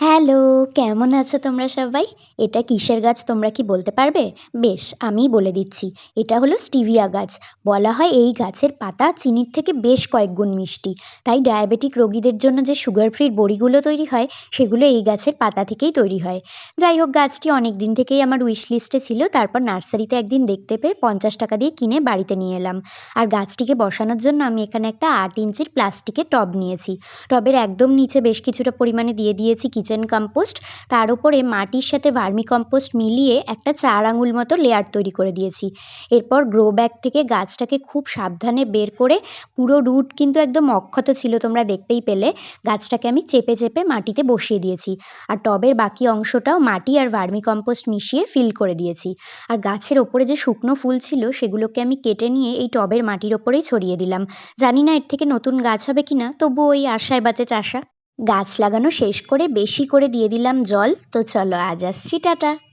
Hello, কেমন আছো তোমরা সবাই? এটা কিসের গাছ তোমরা কি বলতে পারবে? বেশ, আমিই বলে দিচ্ছি। এটা হলো স্টিভিয়া গাছ। বলা হয় এই গাছের পাতা চিনির থেকে বেশ কয়েক গুণ মিষ্টি। তাই ডায়াবেটিক রোগীদের জন্য যে সুগার ফ্রি বড়িগুলো তৈরি হয়, সেগুলো এই গাছের পাতা থেকেই তৈরি হয়। যাই হোক, গাছটি অনেক দিন থেকেই আমার উইশ লিস্টে ছিল। তারপর নার্সারিতে একদিন দেখতে পেয়ে ৫০ টাকা দিয়ে কিনে বাড়িতে নিয়ে এলাম। আর গাছটিকে বসানোর জন্য আমি এখানে একটা ৮ ইঞ্চির প্লাস্টিকের টব নিয়েছি। টবের একদম নিচে বেশ কিছুটা পরিমাণে দিয়ে দিয়েছি কিচেন কম্পোস্ট। তার উপরে মাটির সাথে ভার্মি কম্পোস্ট মিলিয়ে একটা ৪ আঙুল মতো লেয়ার তৈরি করে দিয়েছি। এরপর গ্রো ব্যাগ থেকে গাছটাকে খুব সাবধানে বের করে, পুরো রুট কিন্তু একদম অক্ষত ছিল, তোমরা দেখতেই পেলে। গাছটাকে আমি চেপে চেপে মাটিতে বসিয়ে দিয়েছি। আর টবের বাকি অংশটাও মাটি আর ভার্মি কম্পোস্ট মিশিয়ে ফিল করে দিয়েছি। আর গাছের ওপরে যে শুকনো ফুল ছিল সেগুলোকে আমি কেটে নিয়ে এই টবের মাটির ওপরেই ছড়িয়ে দিলাম। জানি না এর থেকে নতুন গাছ হবে কিনা, তবু ওই আশায় বাঁচে চাষা। গাছ লাগানো শেষ করে বেশি করে দিয়ে দিলাম জল। তো চলো, আজ আসছি, টাটা।